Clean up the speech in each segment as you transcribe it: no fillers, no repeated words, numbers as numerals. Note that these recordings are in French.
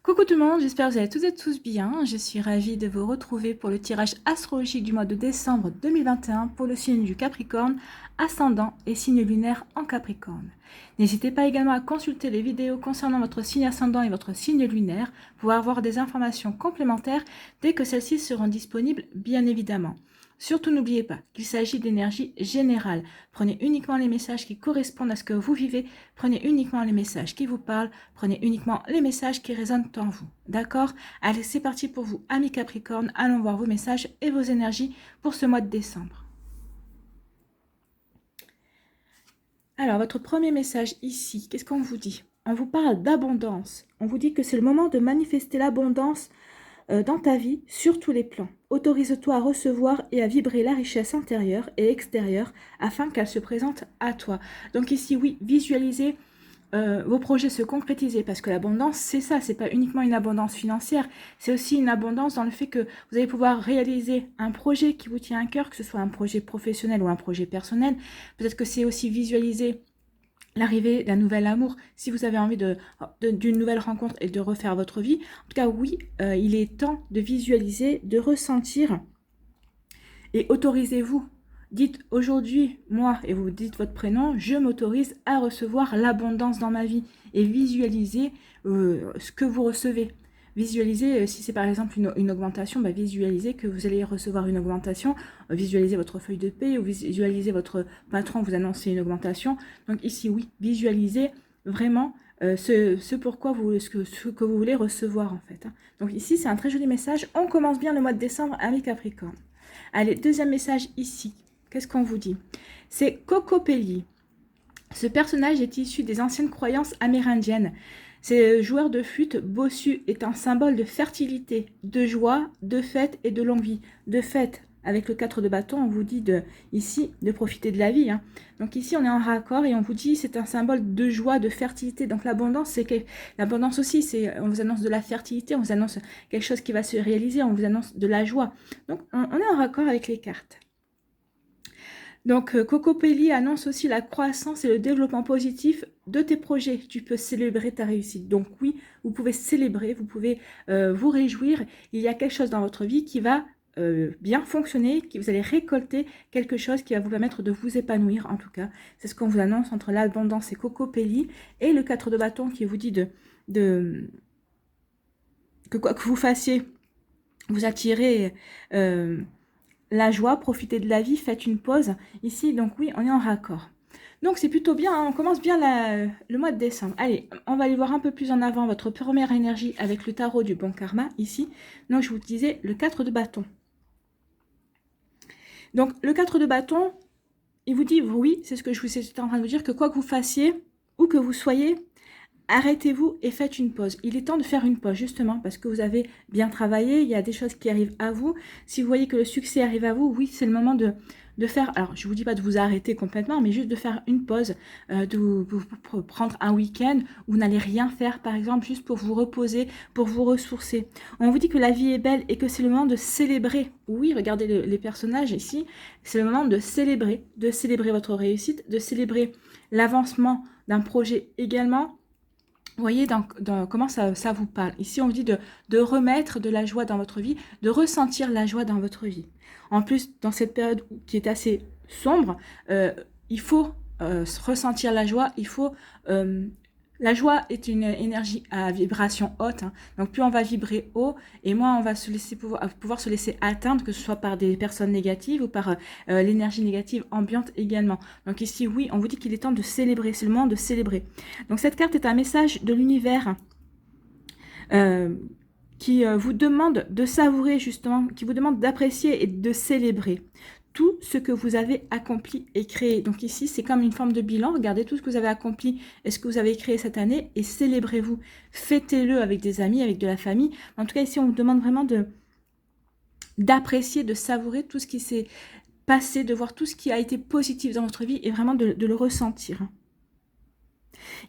Coucou tout le monde, j'espère que vous allez toutes et tous bien. Je suis ravie de vous retrouver pour le tirage astrologique du mois de décembre 2021 pour le signe du Capricorne, ascendant et signe lunaire en Capricorne. N'hésitez pas également à consulter les vidéos concernant votre signe ascendant et votre signe lunaire pour avoir des informations complémentaires dès que celles-ci seront disponibles, bien évidemment. Surtout n'oubliez pas qu'il s'agit d'énergie générale. Prenez uniquement les messages qui correspondent à ce que vous vivez, prenez uniquement les messages qui vous parlent, prenez uniquement les messages qui résonnent en vous. D'accord? Allez, c'est parti pour vous, amis Capricorne. Allons voir vos messages et vos énergies pour ce mois de décembre. Alors, votre premier message ici, qu'est-ce qu'on vous dit? On vous parle d'abondance. On vous dit que c'est le moment de manifester l'abondance dans ta vie sur tous les plans. Autorise-toi à recevoir et à vibrer la richesse intérieure et extérieure afin qu'elle se présente à toi. Donc ici, oui, visualisez vos projets se concrétiser, parce que l'abondance, c'est ça, c'est pas uniquement une abondance financière, c'est aussi une abondance dans le fait que vous allez pouvoir réaliser un projet qui vous tient à cœur, que ce soit un projet professionnel ou un projet personnel. Peut-être que c'est aussi visualiser l'arrivée d'un nouvel amour, si vous avez envie d'une nouvelle rencontre et de refaire votre vie. En tout cas, oui, il est temps de visualiser, de ressentir, et autorisez-vous. Dites aujourd'hui, moi, et vous dites votre prénom, je m'autorise à recevoir l'abondance dans ma vie. Et visualisez ce que vous recevez. Visualisez, si c'est par exemple une augmentation, bah visualisez que vous allez recevoir une augmentation. Visualisez votre feuille de paie ou visualisez votre patron vous annoncer une augmentation. Donc ici, oui, visualisez vraiment ce que vous voulez recevoir en fait. Donc ici, c'est un très joli message. On commence bien le mois de décembre avec Capricorne. Allez, deuxième message ici. Qu'est-ce qu'on vous dit? C'est Kokopelli. Ce personnage est issu des anciennes croyances amérindiennes. Ce joueur de flûte bossu est un symbole de fertilité, de joie, de fête et de longue vie. De fête, avec le 4 de bâton, on vous dit ici de profiter de la vie. Donc ici, on est en raccord et on vous dit c'est un symbole de joie, de fertilité. Donc l'abondance, l'abondance aussi, on vous annonce de la fertilité, on vous annonce quelque chose qui va se réaliser, on vous annonce de la joie. Donc on est en raccord avec les cartes. Donc, Kokopelli annonce aussi la croissance et le développement positif de tes projets. Tu peux célébrer ta réussite. Donc oui, vous pouvez célébrer, vous pouvez vous réjouir. Il y a quelque chose dans votre vie qui va bien fonctionner, que vous allez récolter quelque chose qui va vous permettre de vous épanouir, en tout cas. C'est ce qu'on vous annonce entre l'abondance et Kokopelli et le 4 de bâton qui vous dit que quoi que vous fassiez, vous attirez... la joie, profitez de la vie, faites une pause. Ici, donc oui, on est en raccord. Donc c'est plutôt bien, on commence bien le mois de décembre. Allez, on va aller voir un peu plus en avant votre première énergie avec le tarot du bon karma, ici. Donc je vous disais, le 4 de bâton. Donc le 4 de bâton, il vous dit, oui, c'est ce que je vous étais en train de vous dire, que quoi que vous fassiez, où que vous soyez, arrêtez-vous et faites une pause. Il est temps de faire une pause, justement, parce que vous avez bien travaillé, il y a des choses qui arrivent à vous. Si vous voyez que le succès arrive à vous, oui, c'est le moment de faire, alors je ne vous dis pas de vous arrêter complètement, mais juste de faire une pause, de vous prendre un week-end où vous n'allez rien faire, par exemple, juste pour vous reposer, pour vous ressourcer. On vous dit que la vie est belle et que c'est le moment de célébrer. Oui, regardez les personnages ici, c'est le moment de célébrer votre réussite, de célébrer l'avancement d'un projet également. Vous voyez comment ça vous parle. Ici, on vous dit de remettre de la joie dans votre vie, de ressentir la joie dans votre vie. En plus, dans cette période qui est assez sombre, il faut ressentir la joie. La joie est une énergie à vibration haute. Donc, plus on va vibrer haut, et moins on va pouvoir se laisser atteindre, que ce soit par des personnes négatives ou par l'énergie négative ambiante également. Donc ici, oui, on vous dit qu'il est temps de célébrer. C'est le moment de célébrer. Donc, cette carte est un message de l'univers qui vous demande de savourer, justement, qui vous demande d'apprécier et de célébrer tout ce que vous avez accompli et créé. Donc ici, c'est comme une forme de bilan. Regardez tout ce que vous avez accompli et ce que vous avez créé cette année et célébrez-vous. Fêtez-le avec des amis, avec de la famille. En tout cas, ici, on vous demande vraiment d'apprécier, de savourer tout ce qui s'est passé, de voir tout ce qui a été positif dans votre vie et vraiment de le ressentir.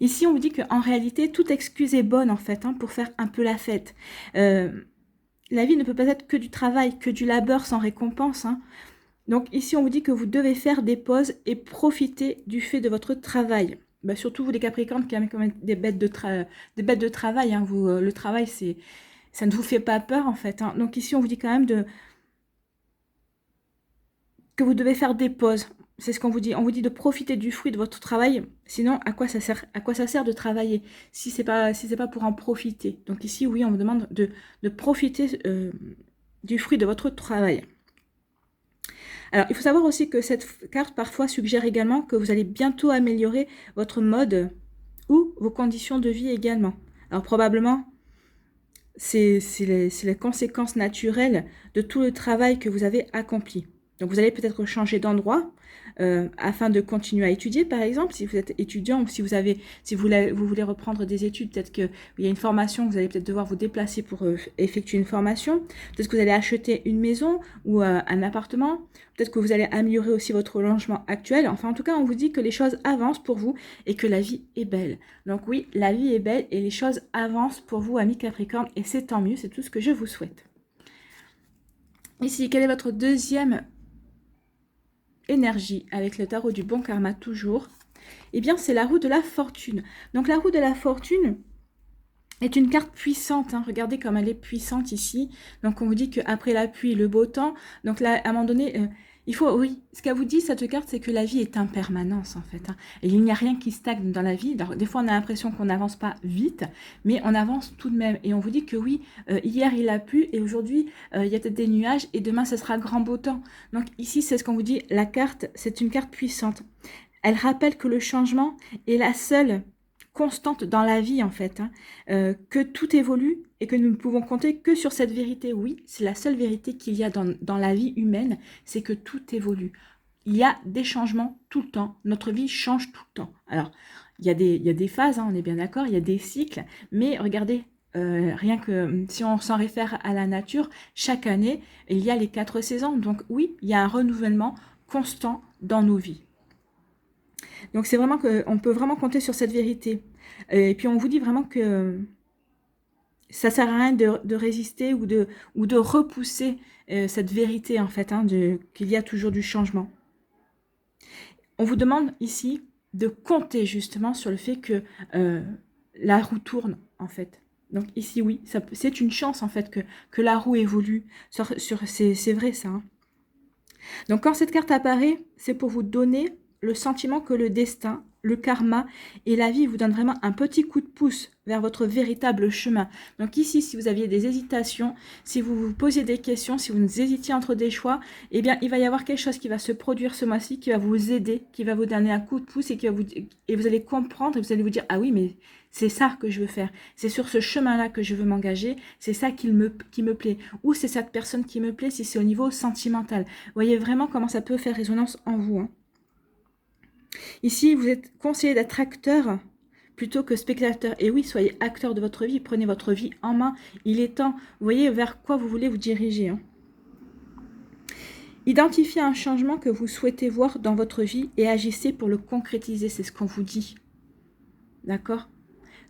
Ici, on vous dit qu'en réalité, toute excuse est bonne, en fait, pour faire un peu la fête. La vie ne peut pas être que du travail, que du labeur sans récompense, Donc ici, on vous dit que vous devez faire des pauses et profiter du fait de votre travail. bah, surtout vous les Capricornes, qui avez quand même des bêtes de travail. Hein. Vous, le travail, ça ne vous fait pas peur en fait. Hein. Donc ici, on vous dit quand même que vous devez faire des pauses. C'est ce qu'on vous dit. On vous dit de profiter du fruit de votre travail. Sinon, à quoi ça sert? À quoi ça sert de travailler si c'est pas pour en profiter? Donc ici, oui, on vous demande de profiter du fruit de votre travail. Alors, il faut savoir aussi que cette carte parfois suggère également que vous allez bientôt améliorer votre mode ou vos conditions de vie également. Alors probablement, c'est les conséquences naturelles de tout le travail que vous avez accompli. Donc vous allez peut-être changer d'endroit afin de continuer à étudier, par exemple, si vous êtes étudiant ou si vous voulez reprendre des études, peut-être qu'il y a une formation, vous allez peut-être devoir vous déplacer pour effectuer une formation. Peut-être que vous allez acheter une maison ou un appartement. Peut-être que vous allez améliorer aussi votre logement actuel. Enfin, en tout cas, on vous dit que les choses avancent pour vous et que la vie est belle. Donc oui, la vie est belle et les choses avancent pour vous, amis Capricorne, et c'est tant mieux, c'est tout ce que je vous souhaite. Ici, quelle est votre deuxième énergie avec le tarot du bon karma toujours? Eh bien, c'est la roue de la fortune. Donc, la roue de la fortune est une carte puissante. Hein. Regardez comme elle est puissante ici. Donc, on vous dit qu'après la pluie, le beau temps. Donc là, à un moment donné, il faut, oui, ce qu'elle vous dit, cette carte, c'est que la vie est impermanence, en fait. Hein. Et il n'y a rien qui stagne dans la vie. Alors, des fois, on a l'impression qu'on n'avance pas vite, mais on avance tout de même. Et on vous dit que oui, hier, il a plu, et aujourd'hui, il y a peut-être des nuages, et demain, ce sera grand beau temps. Donc, ici, c'est ce qu'on vous dit, la carte, c'est une carte puissante. Elle rappelle que le changement est la seule constante dans la vie, en fait, hein, que tout évolue et que nous ne pouvons compter que sur cette vérité. Oui, c'est la seule vérité qu'il y a dans la vie humaine, c'est que tout évolue. Il y a des changements tout le temps. Notre vie change tout le temps. Alors, il y a des phases, hein, on est bien d'accord, il y a des cycles, mais regardez, rien que si on s'en réfère à la nature, chaque année, il y a les 4 saisons. Donc oui, il y a un renouvellement constant dans nos vies. Donc c'est vraiment qu'on peut vraiment compter sur cette vérité. Et puis on vous dit vraiment que ça sert à rien de résister ou de repousser cette vérité en fait, hein, qu'il y a toujours du changement. On vous demande ici de compter justement sur le fait que la roue tourne en fait. Donc ici oui, c'est une chance en fait que la roue évolue. C'est vrai ça. Hein. Donc quand cette carte apparaît, c'est pour vous donner le sentiment que le destin, le karma et la vie vous donnent vraiment un petit coup de pouce vers votre véritable chemin. Donc ici, si vous aviez des hésitations, si vous vous posiez des questions, si vous hésitiez entre des choix, eh bien, il va y avoir quelque chose qui va se produire ce mois-ci, qui va vous aider, qui va vous donner un coup de pouce et vous allez comprendre et vous allez vous dire, ah oui, mais c'est ça que je veux faire. C'est sur ce chemin-là que je veux m'engager. C'est ça qui me plaît. Ou c'est cette personne qui me plaît si c'est au niveau sentimental. Vous voyez vraiment comment ça peut faire résonance en vous. Hein. Ici, vous êtes conseillé d'être acteur plutôt que spectateur. Et oui, soyez acteur de votre vie, prenez votre vie en main. Il est temps, vous voyez vers quoi vous voulez vous diriger. Hein. Identifiez un changement que vous souhaitez voir dans votre vie et agissez pour le concrétiser, c'est ce qu'on vous dit. D'accord?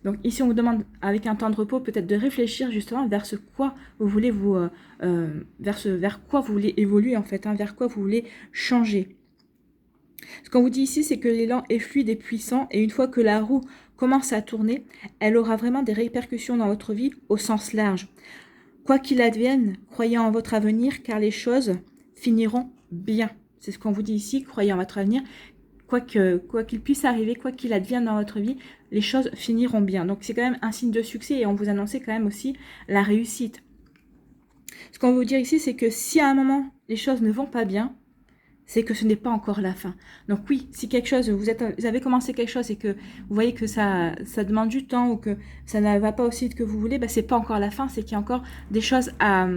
Donc ici, on vous demande, avec un temps de repos, peut-être de réfléchir justement vers ce quoi vous voulez vers quoi vous voulez évoluer en fait, hein, vers quoi vous voulez changer. Ce qu'on vous dit ici, c'est que l'élan est fluide et puissant, et une fois que la roue commence à tourner, elle aura vraiment des répercussions dans votre vie au sens large. Quoi qu'il advienne, croyez en votre avenir, car les choses finiront bien. C'est ce qu'on vous dit ici, croyez en votre avenir. Quoi qu'il puisse arriver, quoi qu'il advienne dans votre vie, les choses finiront bien. Donc c'est quand même un signe de succès, et on vous annonçait quand même aussi la réussite. Ce qu'on veut vous dire ici, c'est que si à un moment, les choses ne vont pas bien, c'est que ce n'est pas encore la fin. Donc oui, si quelque chose, vous avez commencé quelque chose et que vous voyez que ça demande du temps ou que ça ne va pas aussi vite que vous voulez, c'est pas encore la fin, c'est qu'il y a encore des choses à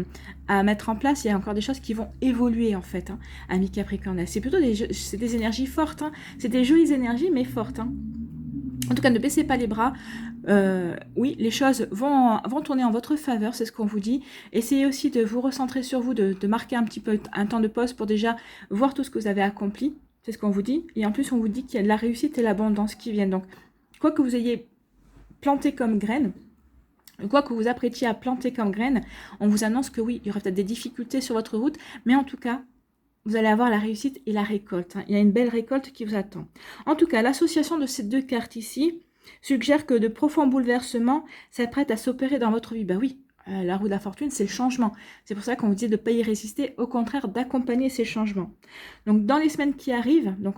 mettre en place, il y a encore des choses qui vont évoluer en fait, hein, amis Capricorne. C'est plutôt des énergies fortes, hein. C'est des jolies énergies mais fortes. Hein. En tout cas, ne baissez pas les bras. Oui, les choses vont tourner en votre faveur, c'est ce qu'on vous dit. Essayez aussi de vous recentrer sur vous, de marquer un petit peu un temps de pause pour déjà voir tout ce que vous avez accompli. C'est ce qu'on vous dit. Et en plus, on vous dit qu'il y a de la réussite et l'abondance qui viennent. Donc, quoi que vous ayez planté comme graine, quoi que vous apprêtiez à planter comme graine, on vous annonce que oui, il y aura peut-être des difficultés sur votre route, mais en tout cas, vous allez avoir la réussite et la récolte. Hein. Il y a une belle récolte qui vous attend. En tout cas, l'association de ces deux cartes ici suggère que de profonds bouleversements s'apprêtent à s'opérer dans votre vie. Ben oui, la roue de la fortune, c'est le changement. C'est pour ça qu'on vous dit de ne pas y résister, au contraire, d'accompagner ces changements. Donc, dans les semaines qui arrivent, donc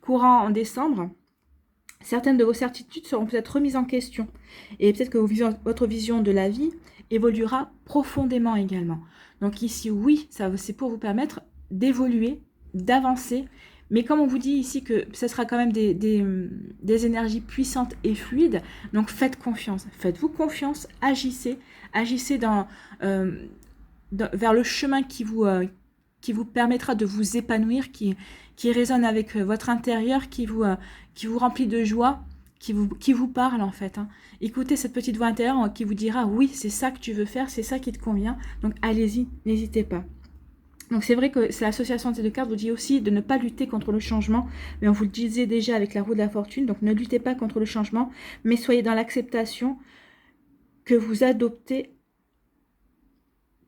courant en décembre, certaines de vos certitudes seront peut-être remises en question. Et peut-être que votre vision de la vie évoluera profondément également. Donc ici, oui, c'est pour vous permettre d'évoluer, d'avancer. Mais comme on vous dit ici que ce sera quand même des énergies puissantes et fluides, donc faites confiance. Faites-vous confiance, agissez. Agissez vers le chemin qui vous permettra de vous épanouir, qui résonne avec votre intérieur, qui vous remplit de joie, qui vous parle en fait. Hein. Écoutez cette petite voix intérieure qui vous dira oui, c'est ça que tu veux faire, c'est ça qui te convient. Donc allez-y, n'hésitez pas. Donc c'est vrai que l'association de ces deux cartes vous dit aussi de ne pas lutter contre le changement, mais on vous le disait déjà avec la roue de la fortune, donc ne luttez pas contre le changement, mais soyez dans l'acceptation que vous adoptez,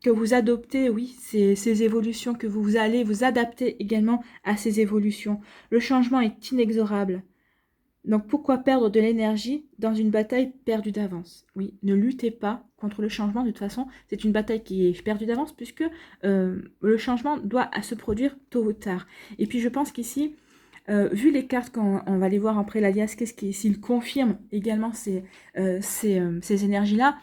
oui, ces évolutions, que vous allez vous adapter également à ces évolutions. Le changement est inexorable. Donc pourquoi perdre de l'énergie dans une bataille perdue d'avance? Oui, ne luttez pas contre le changement. De toute façon, c'est une bataille qui est perdue d'avance puisque le changement doit se produire tôt ou tard. Et puis je pense qu'ici, vu les cartes, quand on va les voir après l'alias, s'il confirme également ces énergies-là,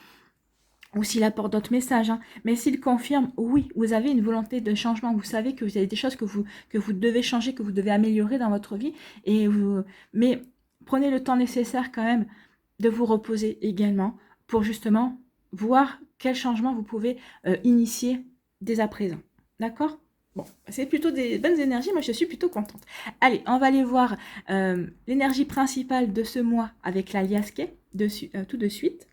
ou s'il apporte d'autres messages, hein. Mais s'il confirme, oui, vous avez une volonté de changement, vous savez que vous avez des choses que vous devez changer, que vous devez améliorer dans votre vie, mais prenez le temps nécessaire quand même de vous reposer également pour justement voir quel changement vous pouvez initier dès à présent. D'accord? Bon, c'est plutôt des bonnes énergies, moi je suis plutôt contente. Allez, on va aller voir l'énergie principale de ce mois avec la Liaske, tout de suite.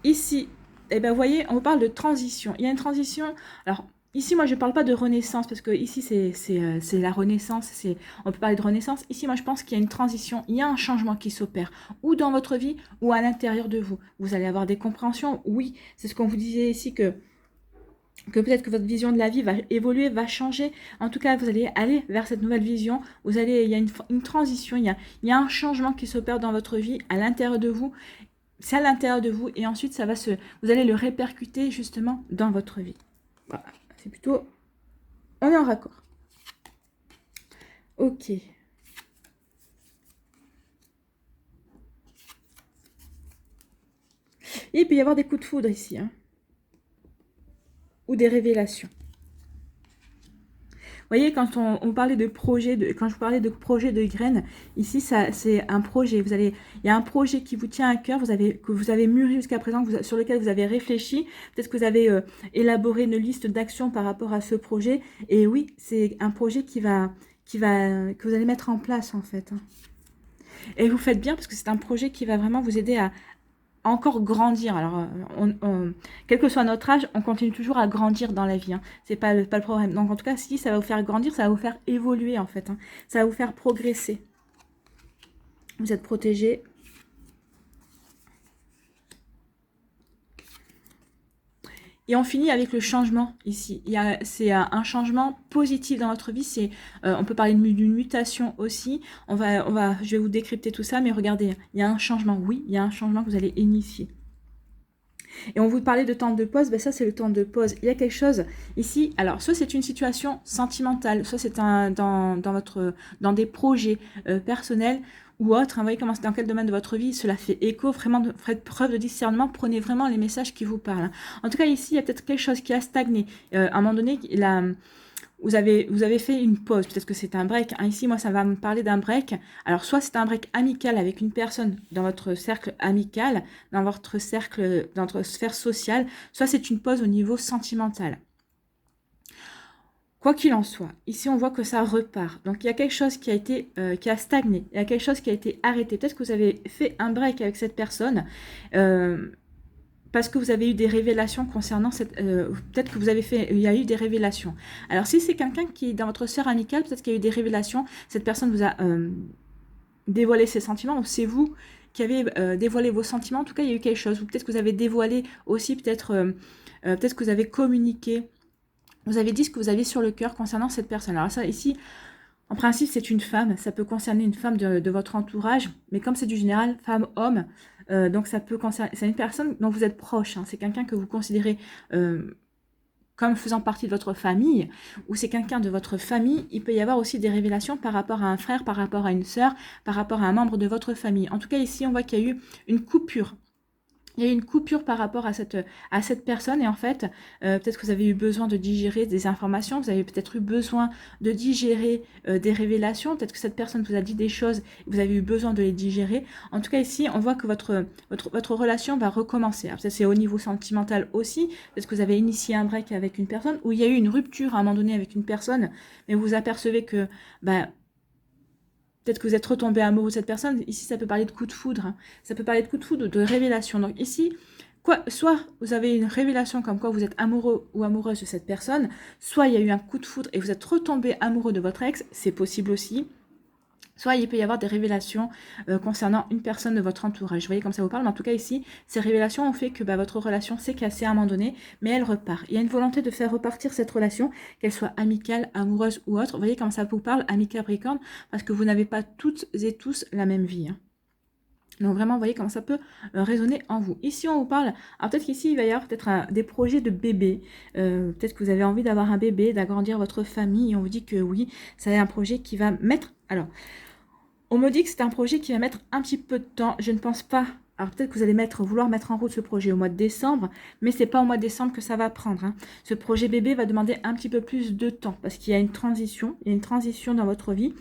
Ici, eh ben, vous voyez, on parle de transition. Il y a une transition. Alors, ici, moi, je ne parle pas de renaissance, parce que ici, c'est la renaissance. On peut parler de renaissance. Ici, moi, je pense qu'il y a une transition. Il y a un changement qui s'opère, ou dans votre vie, ou à l'intérieur de vous. Vous allez avoir des compréhensions. Oui, c'est ce qu'on vous disait ici, que peut-être que votre vision de la vie va évoluer, va changer. En tout cas, vous allez aller vers cette nouvelle vision. Il y a une transition, il y a un changement qui s'opère dans votre vie, à l'intérieur de vous. C'est à l'intérieur de vous et ensuite vous allez le répercuter justement dans votre vie. Voilà, c'est plutôt, on est en raccord. Ok. Et il peut y avoir des coups de foudre ici, hein, ou des révélations. Vous voyez, quand on parlait de projet, quand je parlais de projet de graines, ici, c'est un projet. Il y a un projet qui vous tient à cœur, que vous avez mûri jusqu'à présent, sur lequel vous avez réfléchi. Peut-être que vous avez élaboré une liste d'actions par rapport à ce projet. Et oui, c'est un projet que vous allez mettre en place, en fait. Et vous faites bien, parce que c'est un projet qui va vraiment vous aider à encore grandir. Alors, quel que soit notre âge, on continue toujours à grandir dans la vie. Hein. C'est pas le problème. Donc, en tout cas, si ça va vous faire grandir, ça va vous faire évoluer, en fait. Hein. Ça va vous faire progresser. Vous êtes protégé. Et on finit avec le changement ici. C'est un changement positif dans votre vie. On peut parler d'une mutation aussi. Je vais vous décrypter tout ça, mais regardez, il y a un changement. Oui, il y a un changement que vous allez initier. Et on vous parlait de temps de pause, ben ça c'est le temps de pause. Il y a quelque chose ici, alors soit c'est une situation sentimentale, soit c'est dans des projets personnels ou autres. Hein, vous voyez comment, dans quel domaine de votre vie cela fait écho, vraiment faites preuve de discernement, prenez vraiment les messages qui vous parlent. Hein. En tout cas ici, il y a peut-être quelque chose qui a stagné. À un moment donné, vous avez fait une pause, peut-être que c'est un break. Hein. Ici, moi, ça va me parler d'un break. Alors, soit c'est un break amical avec une personne dans votre cercle amical, dans votre sphère sociale, soit c'est une pause au niveau sentimental. Quoi qu'il en soit, ici, on voit que ça repart. Donc, il y a quelque chose qui a stagné. Il y a quelque chose qui a été arrêté. Peut-être que vous avez fait un break avec cette personne. Parce que vous avez eu des révélations concernant peut-être que il y a eu des révélations. Alors, si c'est quelqu'un qui est dans votre sphère amicale, peut-être qu'il y a eu des révélations, cette personne vous a dévoilé ses sentiments, ou c'est vous qui avez dévoilé vos sentiments. En tout cas, il y a eu quelque chose. Ou peut-être que vous avez dévoilé aussi, peut-être que vous avez communiqué. Vous avez dit ce que vous aviez sur le cœur concernant cette personne. Alors ça, ici, en principe, c'est une femme. Ça peut concerner une femme de votre entourage. Mais comme c'est du général, femme, homme, donc ça peut concerner... C'est une personne dont vous êtes proche. Hein. C'est quelqu'un que vous considérez comme faisant partie de votre famille, ou c'est quelqu'un de votre famille. Il peut y avoir aussi des révélations par rapport à un frère, par rapport à une sœur, par rapport à un membre de votre famille. En tout cas, ici, on voit qu'il y a eu une coupure. Il y a eu une coupure par rapport à cette personne et en fait, peut-être que vous avez eu besoin de digérer des informations, vous avez peut-être eu besoin de digérer des révélations, peut-être que cette personne vous a dit des choses, vous avez eu besoin de les digérer. En tout cas ici, on voit que votre relation va recommencer. Alors, ça c'est au niveau sentimental aussi, peut-être que vous avez initié un break avec une personne, ou il y a eu une rupture à un moment donné avec une personne, mais vous apercevez que... peut-être que vous êtes retombé amoureux de cette personne. Ici, ça peut parler de coup de foudre. Hein. Ça peut parler de coup de foudre ou de révélation. Donc ici, soit vous avez une révélation comme quoi vous êtes amoureux ou amoureuse de cette personne, soit il y a eu un coup de foudre et vous êtes retombé amoureux de votre ex. C'est possible aussi. Soit il peut y avoir des révélations concernant une personne de votre entourage. Vous voyez comme ça vous parle. Mais en tout cas ici, ces révélations ont fait que votre relation s'est cassée à un moment donné, mais elle repart. Il y a une volonté de faire repartir cette relation, qu'elle soit amicale, amoureuse ou autre. Vous voyez comme ça vous parle, ami Capricorne, parce que vous n'avez pas toutes et tous la même vie. Hein. Donc vraiment, vous voyez comment ça peut résonner en vous. Ici, on vous parle, alors peut-être qu'ici, il va y avoir peut-être des projets de bébé. Peut-être que vous avez envie d'avoir un bébé, d'agrandir votre famille. Et on vous dit que oui, c'est un projet qui va mettre... Alors, on me dit que c'est un projet qui va mettre un petit peu de temps. Je ne pense pas. Alors peut-être que vous allez vouloir mettre en route ce projet au mois de décembre, mais c'est pas au mois de décembre que ça va prendre. Hein. Ce projet bébé va demander un petit peu plus de temps parce qu'il y a une transition. Il y a une transition dans votre vie.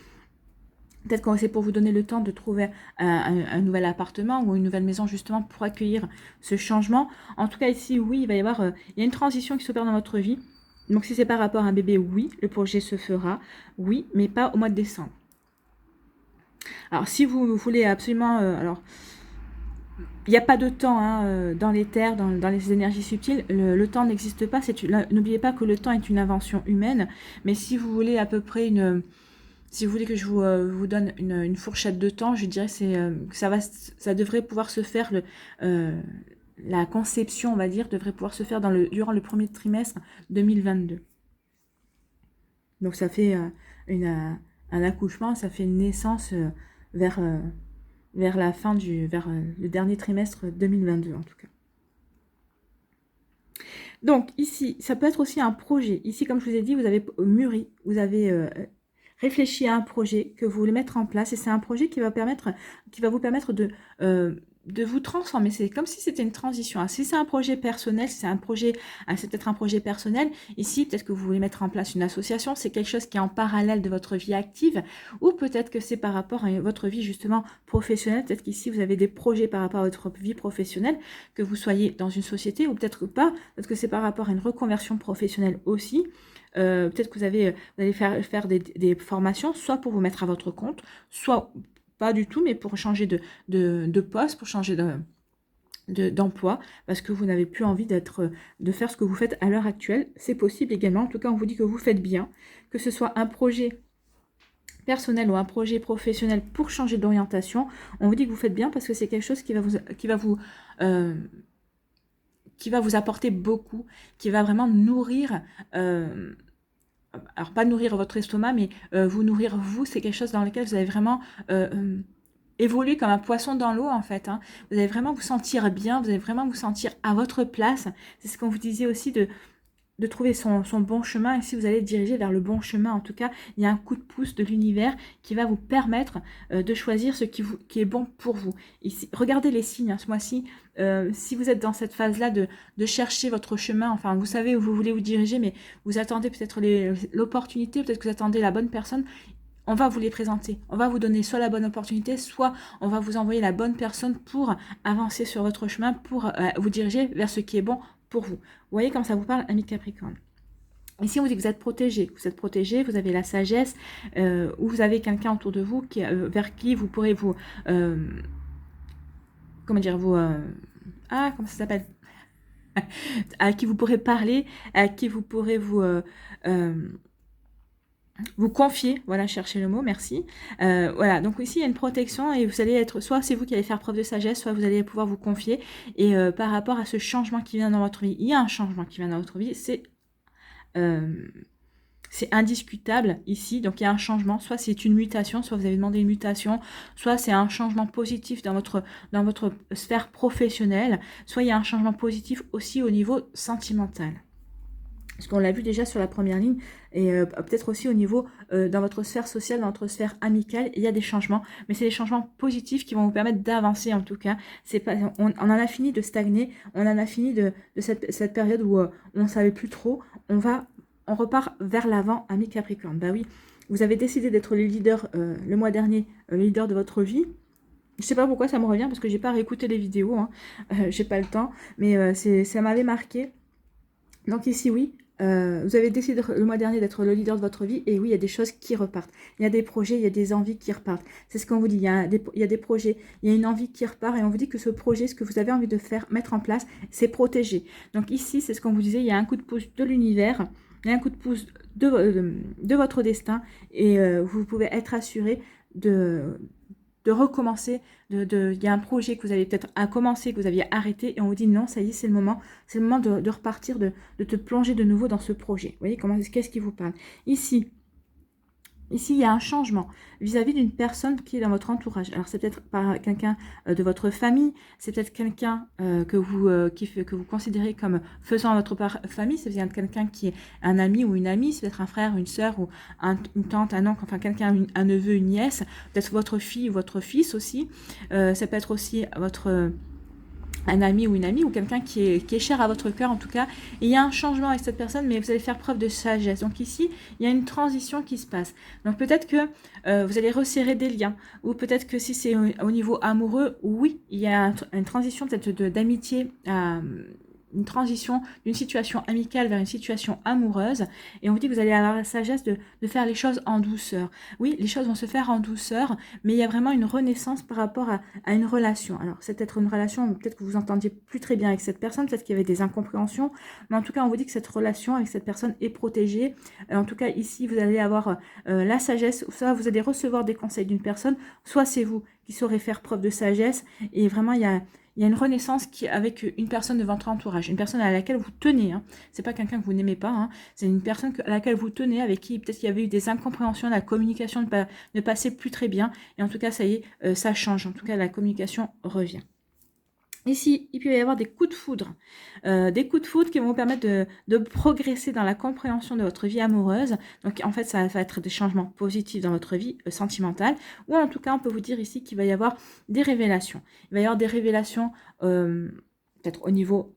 Peut-être que c'est pour vous donner le temps de trouver un nouvel appartement ou une nouvelle maison justement pour accueillir ce changement. En tout cas ici, oui, il va y avoir il y a une transition qui s'opère dans votre vie. Donc si c'est par rapport à un bébé, oui, le projet se fera. Oui, mais pas au mois de décembre. Alors, si vous voulez absolument... alors, il n'y a pas de temps hein, dans les terres, dans les énergies subtiles. Le temps n'existe pas. N'oubliez pas que le temps est une invention humaine. Mais si vous voulez à peu près une... Si vous voulez que je vous donne une fourchette de temps, je dirais que ça devrait pouvoir se faire... la conception, on va dire, devrait pouvoir se faire durant le premier trimestre 2022. Donc, ça fait un accouchement, ça fait une naissance vers la fin vers le dernier trimestre 2022 en tout cas. Donc ici, ça peut être aussi un projet. Ici, comme je vous ai dit, vous avez mûri, vous avez réfléchi à un projet que vous voulez mettre en place et c'est un projet qui va vous permettre de vous transformer. C'est comme si c'était une transition. Alors, si c'est un projet personnel, si c'est peut-être un projet personnel, ici, peut-être que vous voulez mettre en place une association, c'est quelque chose qui est en parallèle de votre vie active, ou peut-être que c'est par rapport à votre vie justement professionnelle, peut-être qu'ici, vous avez des projets par rapport à votre vie professionnelle, que vous soyez dans une société, ou peut-être pas, peut-être que c'est par rapport à une reconversion professionnelle aussi. Peut-être que vous allez faire des formations, soit pour vous mettre à votre compte, soit pas du tout, mais pour changer de poste, pour changer d'emploi, parce que vous n'avez plus envie de faire ce que vous faites à l'heure actuelle. C'est possible également. En tout cas, on vous dit que vous faites bien, que ce soit un projet personnel ou un projet professionnel pour changer d'orientation. On vous dit que vous faites bien parce que c'est quelque chose qui va vous apporter beaucoup, qui va vraiment nourrir... alors pas nourrir votre estomac, mais vous nourrir vous, c'est quelque chose dans lequel vous allez vraiment évoluer comme un poisson dans l'eau en fait. Hein. Vous allez vraiment vous sentir bien, vous allez vraiment vous sentir à votre place. C'est ce qu'on vous disait aussi de trouver son bon chemin et si vous allez diriger vers le bon chemin, en tout cas, il y a un coup de pouce de l'univers qui va vous permettre de choisir ce qui est bon pour vous. Ici, regardez les signes hein, ce mois-ci. Si vous êtes dans cette phase-là de chercher votre chemin, enfin, vous savez où vous voulez vous diriger, mais vous attendez peut-être l'opportunité, peut-être que vous attendez la bonne personne, on va vous les présenter. On va vous donner soit la bonne opportunité, soit on va vous envoyer la bonne personne pour avancer sur votre chemin, pour vous diriger vers ce qui est bon pour vous. Vous voyez comme ça vous parle, ami Capricorne. Ici, on vous dit que vous êtes protégé, vous avez la sagesse, ou vous avez quelqu'un autour de vous vers qui vous pourrez vous... comment dire, comment ça s'appelle à qui vous pourrez parler, à qui vous pourrez vous confier, voilà, cherchez le mot, merci. Voilà, donc ici il y a une protection et vous allez être, soit c'est vous qui allez faire preuve de sagesse, soit vous allez pouvoir vous confier. Et par rapport à ce changement qui vient dans votre vie, il y a un changement qui vient dans votre vie, c'est indiscutable ici, donc il y a un changement, soit c'est une mutation, soit vous avez demandé une mutation, soit c'est un changement positif dans votre sphère professionnelle, soit il y a un changement positif aussi au niveau sentimental. Parce qu'on l'a vu déjà sur la première ligne, et peut-être aussi au niveau, dans votre sphère sociale, dans votre sphère amicale, il y a des changements, mais c'est des changements positifs qui vont vous permettre d'avancer en tout cas. C'est pas, on en a fini de stagner, on en a fini de cette période où on ne savait plus trop, on repart vers l'avant, ami Capricorne. Bah oui, vous avez décidé d'être le leader le mois dernier, le leader de votre vie. Je sais pas pourquoi ça me revient, parce que j'ai pas réécouté les vidéos, hein. J'ai pas le temps, mais ça m'avait marqué. Donc ici, oui, vous avez décidé le mois dernier d'être le leader de votre vie, et oui, il y a des choses qui repartent. Il y a des projets, il y a des envies qui repartent. C'est ce qu'on vous dit, il y a des projets, il y a une envie qui repart, et on vous dit que ce projet, ce que vous avez envie de faire, mettre en place, c'est protégé. Donc ici, c'est ce qu'on vous disait, il y a un coup de pouce de l'univers, il y a un coup de pouce de votre destin, et vous pouvez être assuré de recommencer, il y a un projet que vous avez peut-être à commencer, que vous aviez arrêté, et on vous dit non, ça y est, c'est le moment de repartir, de te plonger de nouveau dans ce projet. Vous voyez, qu'est-ce qui vous parle? Ici, il y a un changement vis-à-vis d'une personne qui est dans votre entourage. Alors, c'est peut-être pas quelqu'un de votre famille, c'est peut-être quelqu'un que vous considérez comme faisant votre famille, c'est peut-être quelqu'un qui est un ami ou une amie, c'est peut-être un frère, une sœur, ou une tante, un oncle, enfin quelqu'un, un neveu, une nièce, peut-être votre fille ou votre fils aussi. Ça peut être aussi un ami ou une amie, ou quelqu'un qui est cher à votre cœur en tout cas, et il y a un changement avec cette personne, mais vous allez faire preuve de sagesse. Donc ici, il y a une transition qui se passe. Donc peut-être que vous allez resserrer des liens, ou peut-être que si c'est au niveau amoureux, oui, il y a une transition peut-être d'amitié à une transition d'une situation amicale vers une situation amoureuse, et on vous dit que vous allez avoir la sagesse de faire les choses en douceur. Oui, les choses vont se faire en douceur, mais il y a vraiment une renaissance par rapport à une relation. Alors, c'est peut-être une relation, peut-être que vous entendiez plus très bien avec cette personne, peut-être qu'il y avait des incompréhensions, mais en tout cas, on vous dit que cette relation avec cette personne est protégée. En tout cas, ici, vous allez avoir la sagesse, soit vous allez recevoir des conseils d'une personne, soit c'est vous qui saurez faire preuve de sagesse, et vraiment, il y a une renaissance avec une personne de votre entourage, une personne à laquelle vous tenez. Hein. C'est pas quelqu'un que vous n'aimez pas, hein. C'est une personne à laquelle vous tenez, avec qui peut-être qu'il y avait eu des incompréhensions, la communication ne passait plus très bien. Et en tout cas, ça y est, ça change. En tout cas, la communication revient. Ici, il peut y avoir des coups de foudre. Des coups de foudre qui vont vous permettre de progresser dans la compréhension de votre vie amoureuse. Donc, en fait, ça va être des changements positifs dans votre vie sentimentale. Ou en tout cas, on peut vous dire ici qu'il va y avoir des révélations. Il va y avoir des révélations peut-être au niveau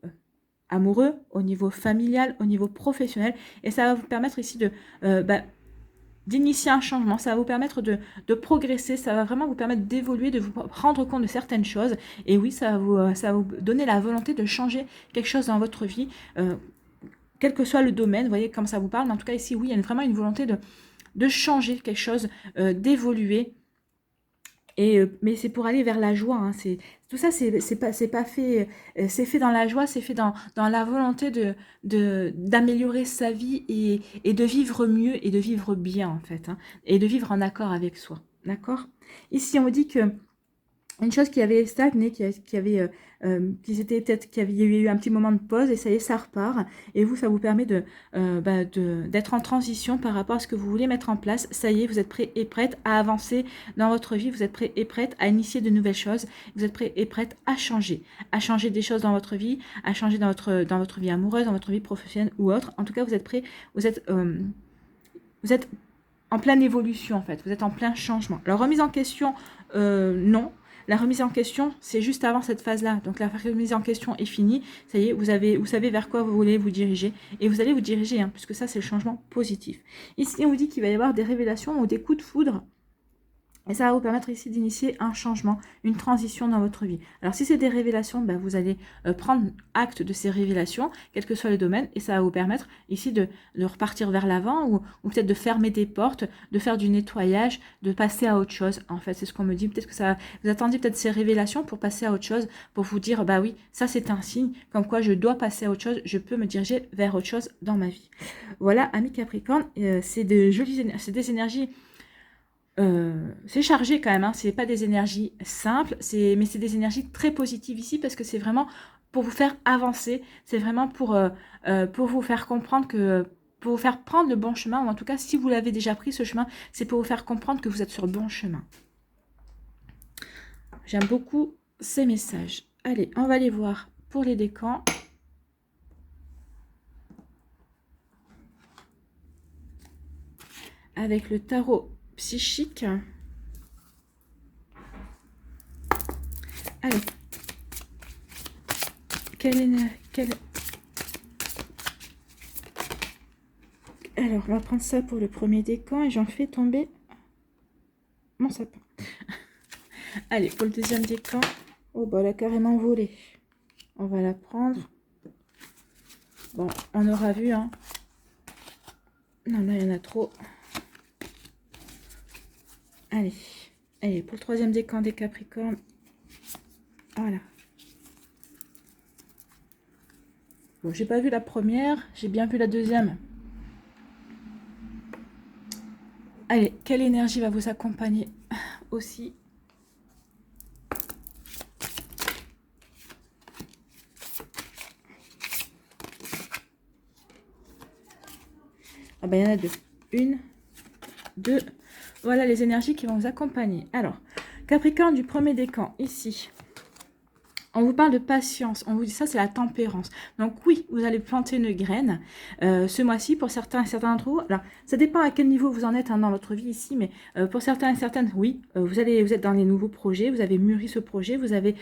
amoureux, au niveau familial, au niveau professionnel. Et ça va vous permettre ici d'initier un changement, ça va vous permettre de progresser, ça va vraiment vous permettre d'évoluer, de vous rendre compte de certaines choses. Et oui, ça va vous donner la volonté de changer quelque chose dans votre vie, quel que soit le domaine, vous voyez comme ça vous parle. Mais en tout cas, ici, oui, il y a vraiment une volonté de changer quelque chose, d'évoluer. Mais c'est pour aller vers la joie. Hein. Tout ça, c'est pas fait. C'est fait dans la joie, c'est fait dans la volonté d'améliorer sa vie et de vivre mieux et de vivre bien en fait, hein, et de vivre en accord avec soi. D'accord? Ici, on vous dit que une chose qui avait stagné, qui avait eu un petit moment de pause, et ça y est, ça repart. Et vous, ça vous permet d'être en transition par rapport à ce que vous voulez mettre en place. Ça y est, vous êtes prêt et prête à avancer dans votre vie, vous êtes prêt et prête à initier de nouvelles choses, vous êtes prêt et prête à changer des choses dans votre vie, à changer dans votre vie amoureuse, dans votre vie professionnelle ou autre. En tout cas, vous êtes prêt, vous êtes en pleine évolution en fait, vous êtes en plein changement. La remise en question, non. La remise en question, c'est juste avant cette phase-là. Donc la remise en question est finie. Ça y est, vous savez vers quoi vous voulez vous diriger. Et vous allez vous diriger, hein, puisque ça, c'est le changement positif. Ici, on vous dit qu'il va y avoir des révélations ou des coups de foudre Et ça va vous permettre ici d'initier un changement, une transition dans votre vie. Alors si c'est des révélations, ben, vous allez prendre acte de ces révélations, quel que soit le domaine, et ça va vous permettre ici de repartir vers l'avant ou peut-être de fermer des portes, de faire du nettoyage, de passer à autre chose. En fait, c'est ce qu'on me dit. Peut-être que ça, vous attendiez peut-être ces révélations pour passer à autre chose, pour vous dire, bah oui, ça c'est un signe, comme quoi je dois passer à autre chose, je peux me diriger vers autre chose dans ma vie. Voilà, amis Capricorne, c'est des énergies. C'est chargé quand même, hein. C'est pas des énergies simples, mais c'est des énergies très positives ici parce que c'est vraiment pour vous faire avancer, c'est vraiment pour vous faire comprendre pour vous faire prendre le bon chemin, ou en tout cas, si vous l'avez déjà pris ce chemin, c'est pour vous faire comprendre que vous êtes sur le bon chemin. J'aime beaucoup ces messages. Allez, on va les voir pour les décans. Avec le tarot psychique. Allez. Alors, on va prendre ça pour le premier décan et j'en fais tomber mon sapin. Allez, pour le deuxième décan. Oh, bah, elle a carrément volé. On va la prendre. Bon, on aura vu, hein. Non, là, il y en a trop. Allez. Allez, pour le troisième décan des Capricornes. Voilà. Bon, j'ai pas vu la première, j'ai bien vu la deuxième. Allez, quelle énergie va vous accompagner aussi? Ah ben, il y en a deux. Une, deux. Voilà les énergies qui vont vous accompagner. Alors, Capricorne du premier décan, ici. On vous parle de patience, on vous dit ça, c'est la tempérance. Donc oui, vous allez planter une graine ce mois-ci pour certains et certains d'entre vous. Alors, ça dépend à quel niveau vous en êtes dans votre vie ici, mais pour certains et certaines, oui, vous êtes dans les nouveaux projets, vous avez mûri ce projet, vous avez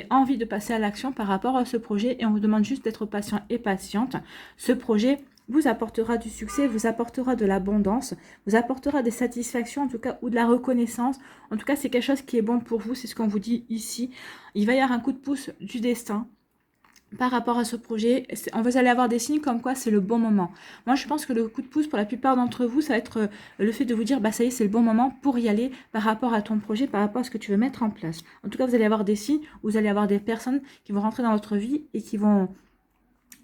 envie de passer à l'action par rapport à ce projet et on vous demande juste d'être patient et patiente. Ce projet vous apportera du succès, vous apportera de l'abondance, vous apportera des satisfactions en tout cas ou de la reconnaissance. En tout cas, c'est quelque chose qui est bon pour vous, c'est ce qu'on vous dit ici. Il va y avoir un coup de pouce du destin par rapport à ce projet. Vous allez avoir des signes comme quoi c'est le bon moment. Moi, je pense que le coup de pouce pour la plupart d'entre vous, ça va être le fait de vous dire, bah ça y est, c'est le bon moment pour y aller par rapport à ton projet, par rapport à ce que tu veux mettre en place. En tout cas, vous allez avoir des signes, vous allez avoir des personnes qui vont rentrer dans votre vie et qui vont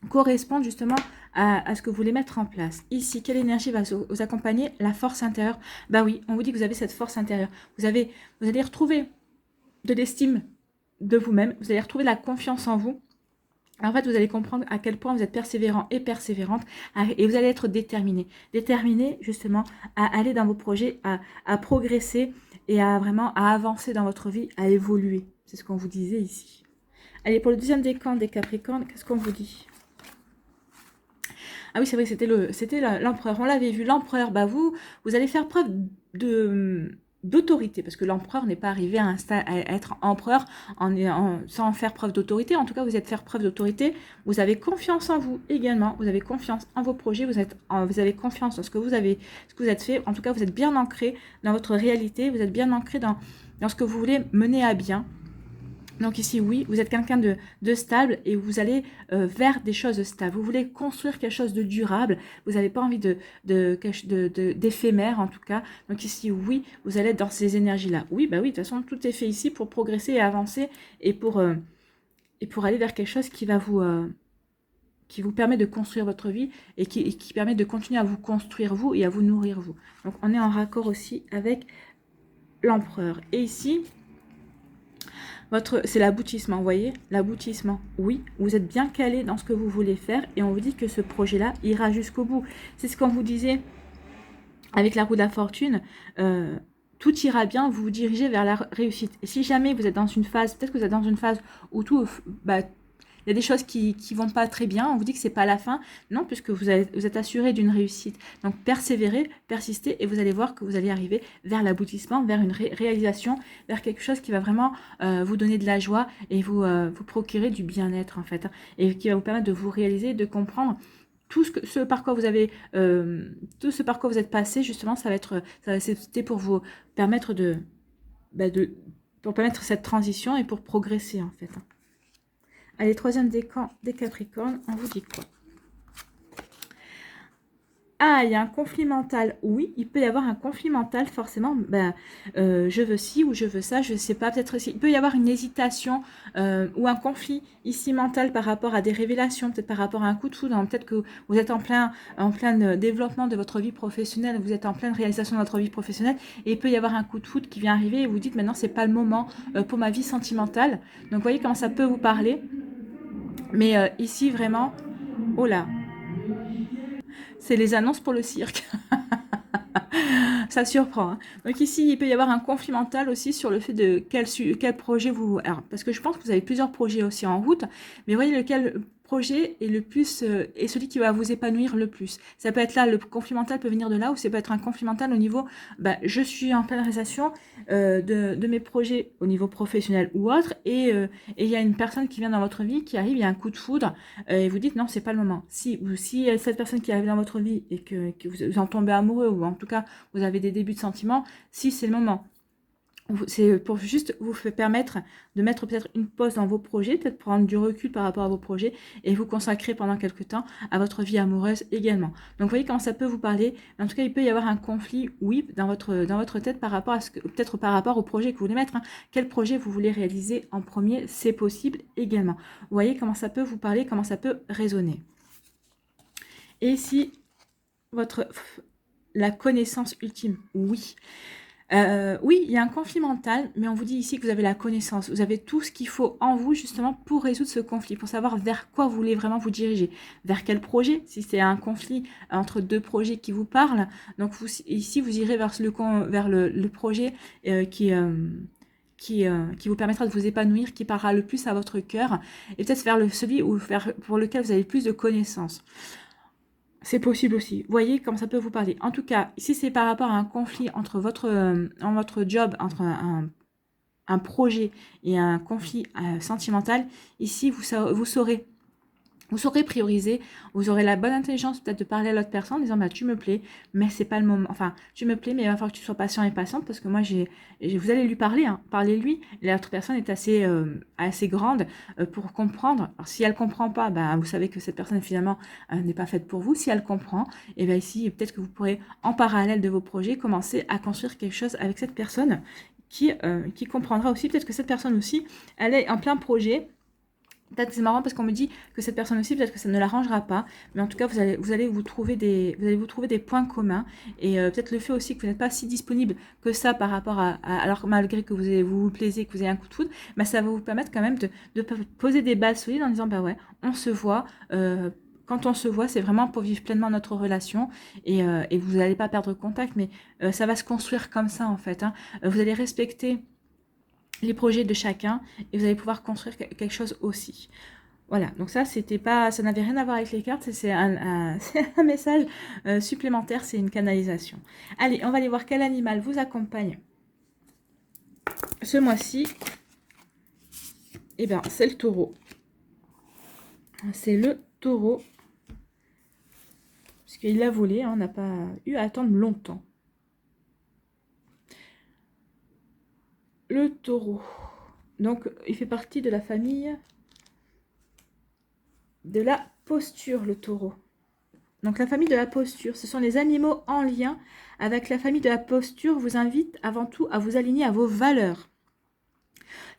correspondent justement à ce que vous voulez mettre en place. Ici, quelle énergie va vous accompagner? La force intérieure. Bah oui, on vous dit que vous avez cette force intérieure. Vous allez retrouver de l'estime de vous-même. Vous allez retrouver la confiance en vous. En fait, vous allez comprendre à quel point vous êtes persévérant et persévérante et vous allez être déterminé. Déterminé justement à aller dans vos projets, à progresser et à vraiment à avancer dans votre vie, à évoluer. C'est ce qu'on vous disait ici. Allez, pour le deuxième décan des Capricornes, qu'est-ce qu'on vous dit? Ah oui, c'est vrai que c'était l'empereur. On l'avait vu, l'empereur. Bah vous allez faire preuve d'autorité, parce que l'empereur n'est pas arrivé à être empereur sans faire preuve d'autorité. En tout cas, vous êtes faire preuve d'autorité. Vous avez confiance en vous également. Vous avez confiance en vos projets. Vous avez confiance en ce que vous êtes fait. En tout cas, vous êtes bien ancré dans votre réalité. Vous êtes bien ancré dans ce que vous voulez mener à bien. Donc ici, oui, vous êtes quelqu'un de stable et vous allez vers des choses stables. Vous voulez construire quelque chose de durable. Vous n'avez pas envie d'éphémère en tout cas. Donc ici, oui, vous allez être dans ces énergies-là. Oui, bah oui, de toute façon, tout est fait ici pour progresser et avancer et pour aller vers quelque chose qui vous permet de construire votre vie et qui permet de continuer à vous construire vous et à vous nourrir vous. Donc on est en raccord aussi avec l'empereur. Et ici... c'est l'aboutissement, vous voyez, l'aboutissement. Oui, vous êtes bien calé dans ce que vous voulez faire et on vous dit que ce projet-là ira jusqu'au bout. C'est ce qu'on vous disait avec la roue de la fortune. Tout ira bien, vous vous dirigez vers la réussite. Et si jamais vous êtes dans une phase, peut-être que vous êtes dans une phase où tout, il y a des choses qui vont pas très bien, on vous dit que c'est pas la fin. Non, puisque vous êtes assuré d'une réussite. Donc persévérez, persistez et vous allez voir que vous allez arriver vers l'aboutissement, vers une réalisation, vers quelque chose qui va vraiment vous donner de la joie et vous procurer du bien-être en fait. Et qui va vous permettre de vous réaliser, de comprendre tout ce par quoi vous avez tout ce par quoi vous êtes passé. Justement, c'était pour vous permettre pour permettre cette transition et pour progresser en fait. Allez, troisième décan des Capricornes, on vous dit quoi? Ah, il y a un conflit mental. Oui, il peut y avoir un conflit mental, forcément. Je veux ci ou je veux ça, je ne sais pas. Peut-être il peut y avoir une hésitation ou un conflit ici mental par rapport à des révélations, peut-être par rapport à un coup de foudre. Peut-être que vous êtes en plein développement de votre vie professionnelle, vous êtes en pleine réalisation de votre vie professionnelle et il peut y avoir un coup de foudre qui vient arriver et vous dites maintenant, c'est pas le moment pour ma vie sentimentale. Donc, vous voyez comment ça peut vous parler. Mais ici, vraiment, oh là, c'est les annonces pour le cirque. Ça surprend. Hein. Donc ici, il peut y avoir un conflit mental aussi sur le fait de quel projet vous... Alors, parce que je pense que vous avez plusieurs projets aussi en route, mais voyez lequel projet est le plus est celui qui va vous épanouir le plus. Ça peut être là, le conflit mental peut venir de là, ou ça peut être un conflit mental au niveau, je suis en pleine réalisation de mes projets au niveau professionnel ou autre, et il y a une personne qui vient dans votre vie, qui arrive, il y a un coup de foudre, et vous dites non, c'est pas le moment. Si cette personne qui arrive dans votre vie et que vous en tombez amoureux, ou en tout cas vous avez des débuts de sentiments, si c'est le moment. C'est pour juste vous permettre de mettre peut-être une pause dans vos projets, peut-être prendre du recul par rapport à vos projets et vous consacrer pendant quelques temps à votre vie amoureuse également. Donc vous voyez comment ça peut vous parler. En tout cas, il peut y avoir un conflit, oui, dans votre tête par rapport à ce que, peut-être par rapport au projet que vous voulez mettre. Hein. Quel projet vous voulez réaliser en premier, c'est possible également. Vous voyez comment ça peut vous parler, comment ça peut résonner. Et si la connaissance ultime, oui. Oui, il y a un conflit mental, mais on vous dit ici que vous avez la connaissance. Vous avez tout ce qu'il faut en vous, justement, pour résoudre ce conflit, pour savoir vers quoi vous voulez vraiment vous diriger. Vers quel projet, si c'est un conflit entre deux projets qui vous parlent. Donc, ici, vous irez vers le projet qui vous permettra de vous épanouir, qui parlera le plus à votre cœur, et peut-être vers celui pour lequel vous avez plus de connaissances. C'est possible aussi. Vous voyez comme ça peut vous parler. En tout cas, si c'est par rapport à un conflit entre votre job, entre un projet et un conflit sentimental, ici, vous saurez prioriser, vous aurez la bonne intelligence peut-être de parler à l'autre personne en disant tu me plais, mais c'est pas le moment. Enfin, tu me plais, mais il va falloir que tu sois patient et patiente parce que moi vous allez lui parler, hein, parlez-lui. L'autre personne est assez grande pour comprendre. Alors si elle comprend pas, vous savez que cette personne finalement n'est pas faite pour vous. Si elle comprend, et bien ici peut-être que vous pourrez en parallèle de vos projets commencer à construire quelque chose avec cette personne qui comprendra aussi. Peut-être que cette personne aussi, elle est en plein projet. Peut-être que c'est marrant parce qu'on me dit que cette personne aussi, peut-être que ça ne l'arrangera pas. Mais en tout cas, vous allez vous trouver des points communs. Et peut-être le fait aussi que vous n'êtes pas si disponible que ça par rapport alors malgré que vous vous plaisez, que vous avez un coup de foudre, ça va vous permettre quand même de poser des bases solides en disant, ouais, on se voit. Quand on se voit, c'est vraiment pour vivre pleinement notre relation. Et vous n'allez pas perdre contact, mais ça va se construire comme ça, en fait. Hein. Vous allez respecter les projets de chacun et vous allez pouvoir construire quelque chose aussi. Voilà, donc ça n'avait rien à voir avec les cartes, c'est un message supplémentaire, c'est une canalisation. Allez, on va aller voir quel animal vous accompagne ce mois-ci. Eh bien, c'est le taureau. C'est le taureau. Parce qu'il a volé, hein, on n'a pas eu à attendre longtemps. Le taureau. Donc, il fait partie de la famille de la posture, le taureau. Donc la famille de la posture, ce sont les animaux en lien avec la famille de la posture, vous invite avant tout à vous aligner à vos valeurs.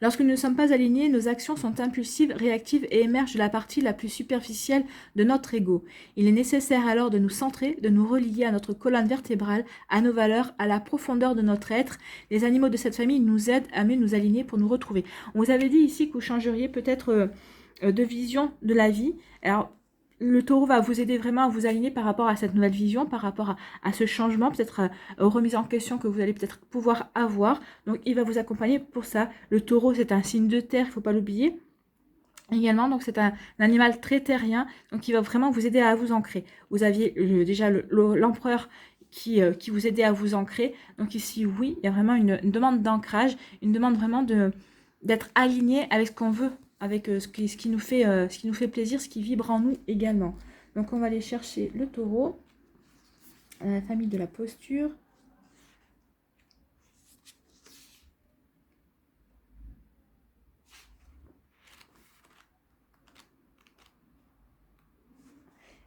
Lorsque nous ne sommes pas alignés, nos actions sont impulsives, réactives et émergent de la partie la plus superficielle de notre ego. Il est nécessaire alors de nous centrer, de nous relier à notre colonne vertébrale, à nos valeurs, à la profondeur de notre être. Les animaux de cette famille nous aident à mieux nous aligner pour nous retrouver. On vous avait dit ici que vous changeriez peut-être de vision de la vie. Alors, le taureau va vous aider vraiment à vous aligner par rapport à cette nouvelle vision, par rapport à ce changement, peut-être aux remises en question que vous allez peut-être pouvoir avoir. Donc, il va vous accompagner pour ça. Le taureau, c'est un signe de terre, il ne faut pas l'oublier. Également, donc c'est un animal très terrien, donc il va vraiment vous aider à vous ancrer. Vous aviez déjà l'empereur qui vous aidait à vous ancrer. Donc ici, oui, il y a vraiment une demande d'ancrage, une demande vraiment d'être aligné avec ce qu'on veut, avec ce qui nous fait plaisir, ce qui vibre en nous également. Donc on va aller chercher le taureau, la famille de la posture.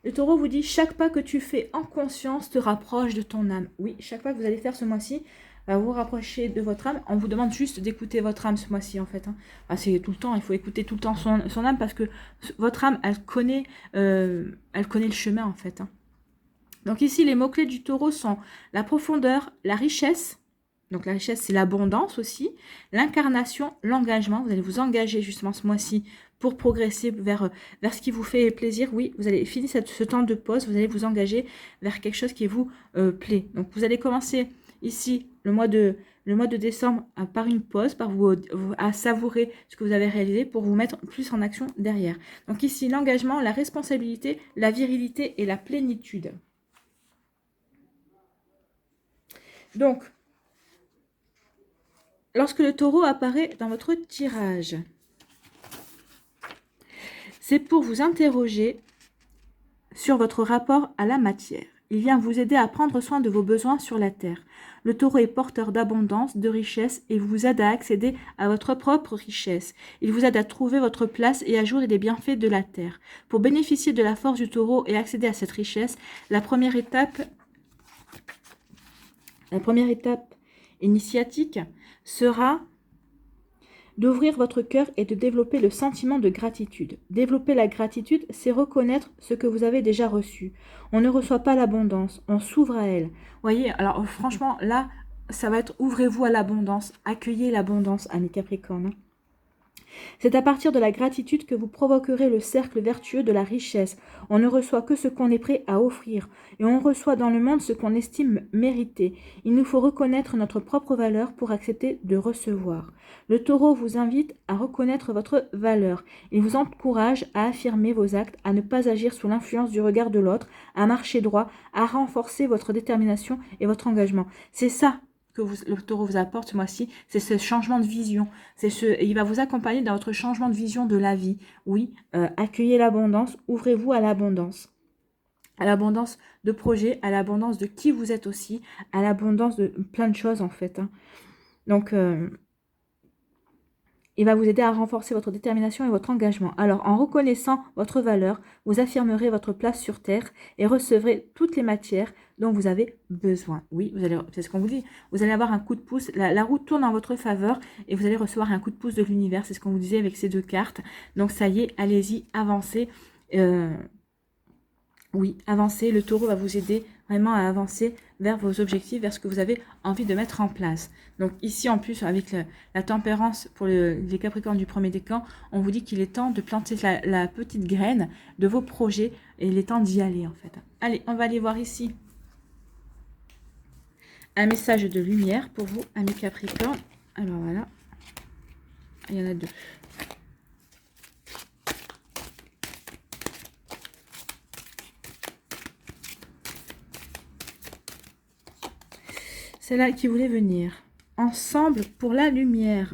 Le taureau vous dit, chaque pas que tu fais en conscience te rapproche de ton âme. Oui, chaque pas que vous allez faire ce mois-ci va vous rapprocher de votre âme. On vous demande juste d'écouter votre âme ce mois-ci, en fait. Hein. Enfin, c'est tout le temps, il faut écouter tout le temps son âme parce que votre âme, elle connaît le chemin, en fait. Hein. Donc ici, les mots-clés du taureau sont la profondeur, la richesse. Donc la richesse, c'est l'abondance aussi. L'incarnation, l'engagement. Vous allez vous engager justement ce mois-ci pour progresser vers ce qui vous fait plaisir. Oui, vous allez finir ce temps de pause. Vous allez vous engager vers quelque chose qui vous plaît. Donc vous allez commencer ici le mois de décembre par une pause, à savourer ce que vous avez réalisé pour vous mettre plus en action derrière. Donc ici, l'engagement, la responsabilité, la virilité et la plénitude. Donc, lorsque le taureau apparaît dans votre tirage, c'est pour vous interroger sur votre rapport à la matière. Il vient vous aider à prendre soin de vos besoins sur la terre. Le taureau est porteur d'abondance, de richesse et vous aide à accéder à votre propre richesse. Il vous aide à trouver votre place et à jouir des bienfaits de la terre. Pour bénéficier de la force du taureau et accéder à cette richesse, la première étape initiatique sera d'ouvrir votre cœur et de développer le sentiment de gratitude. Développer la gratitude, c'est reconnaître ce que vous avez déjà reçu. On ne reçoit pas l'abondance, on s'ouvre à elle. Voyez, alors franchement, là, ça va être ouvrez-vous à l'abondance, accueillez l'abondance, amis Capricorne. C'est à partir de la gratitude que vous provoquerez le cercle vertueux de la richesse. On ne reçoit que ce qu'on est prêt à offrir, et on reçoit dans le monde ce qu'on estime mériter. Il nous faut reconnaître notre propre valeur pour accepter de recevoir. Le taureau vous invite à reconnaître votre valeur. Il vous encourage à affirmer vos actes, à ne pas agir sous l'influence du regard de l'autre, à marcher droit, à renforcer votre détermination et votre engagement. C'est ça que le taureau vous apporte ce mois-ci, c'est ce changement de vision. Il va vous accompagner dans votre changement de vision de la vie. Oui, accueillez l'abondance, ouvrez-vous à l'abondance de projets, à l'abondance de qui vous êtes aussi, à l'abondance de plein de choses en fait. Hein. Donc, il va vous aider à renforcer votre détermination et votre engagement. Alors, en reconnaissant votre valeur, vous affirmerez votre place sur Terre et recevrez toutes les matières dont vous avez besoin. Oui, c'est ce qu'on vous dit. Vous allez avoir un coup de pouce. La roue tourne en votre faveur et vous allez recevoir un coup de pouce de l'univers. C'est ce qu'on vous disait avec ces deux cartes. Donc, ça y est, allez-y, avancez. Oui, avancez. Le taureau va vous aider vraiment à avancer vers vos objectifs, vers ce que vous avez envie de mettre en place. Donc ici, en plus, avec la tempérance pour les Capricornes du premier décan, on vous dit qu'il est temps de planter la petite graine de vos projets et il est temps d'y aller, en fait. Allez, on va aller voir ici un message de lumière pour vous, amis Capricornes. Alors voilà, il y en a deux. C'est là qui voulait venir. Ensemble pour la lumière.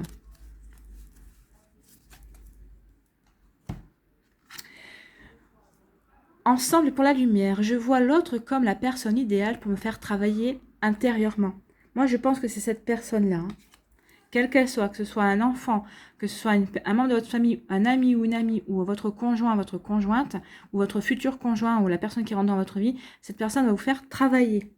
Ensemble pour la lumière. Je vois l'autre comme la personne idéale pour me faire travailler intérieurement. Moi, je pense que c'est cette personne-là. Hein. Quelle qu'elle soit, que ce soit un enfant, que ce soit un membre de votre famille, un ami ou une amie, ou votre conjoint, votre conjointe, ou votre futur conjoint, ou la personne qui rentre dans votre vie, cette personne va vous faire travailler.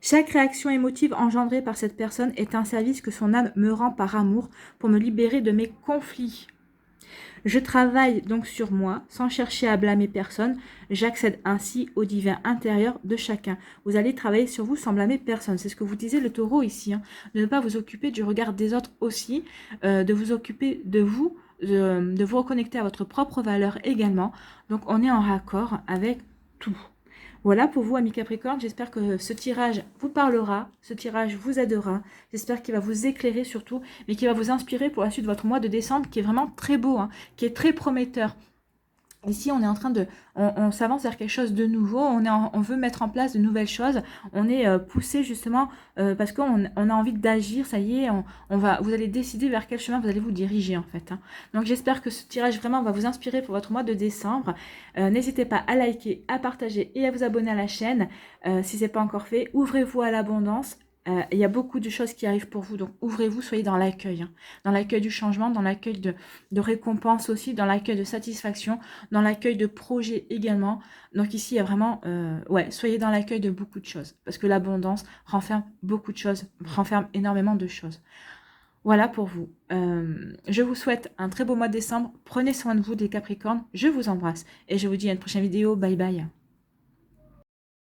Chaque réaction émotive engendrée par cette personne est un service que son âme me rend par amour pour me libérer de mes conflits. Je travaille donc sur moi sans chercher à blâmer personne. J'accède ainsi au divin intérieur de chacun. Vous allez travailler sur vous sans blâmer personne. C'est ce que vous disait le taureau ici. Hein. De ne pas vous occuper du regard des autres aussi. De vous occuper de vous. De vous reconnecter à votre propre valeur également. Donc on est en raccord avec tout. Voilà pour vous, amis Capricorne. J'espère que ce tirage vous parlera, ce tirage vous aidera. J'espère qu'il va vous éclairer surtout, mais qu'il va vous inspirer pour la suite de votre mois de décembre, qui est vraiment très beau, hein, qui est très prometteur. Ici, on est en train de... On s'avance vers quelque chose de nouveau, on veut mettre en place de nouvelles choses, on est poussé justement parce qu'on a envie d'agir, ça y est, vous allez décider vers quel chemin vous allez vous diriger en fait. Hein. Donc j'espère que ce tirage vraiment va vous inspirer pour votre mois de décembre. N'hésitez pas à liker, à partager et à vous abonner à la chaîne si ce n'est pas encore fait. Ouvrez-vous à l'abondance. Il y a beaucoup de choses qui arrivent pour vous, donc ouvrez-vous, soyez dans l'accueil. Hein. Dans l'accueil du changement, dans l'accueil de récompense aussi, dans l'accueil de satisfaction, dans l'accueil de projets également. Donc ici, il y a vraiment, ouais, soyez dans l'accueil de beaucoup de choses, parce que l'abondance renferme beaucoup de choses, renferme énormément de choses. Voilà pour vous. Je vous souhaite un très beau mois de décembre. Prenez soin de vous, des Capricornes. Je vous embrasse et je vous dis à une prochaine vidéo. Bye bye.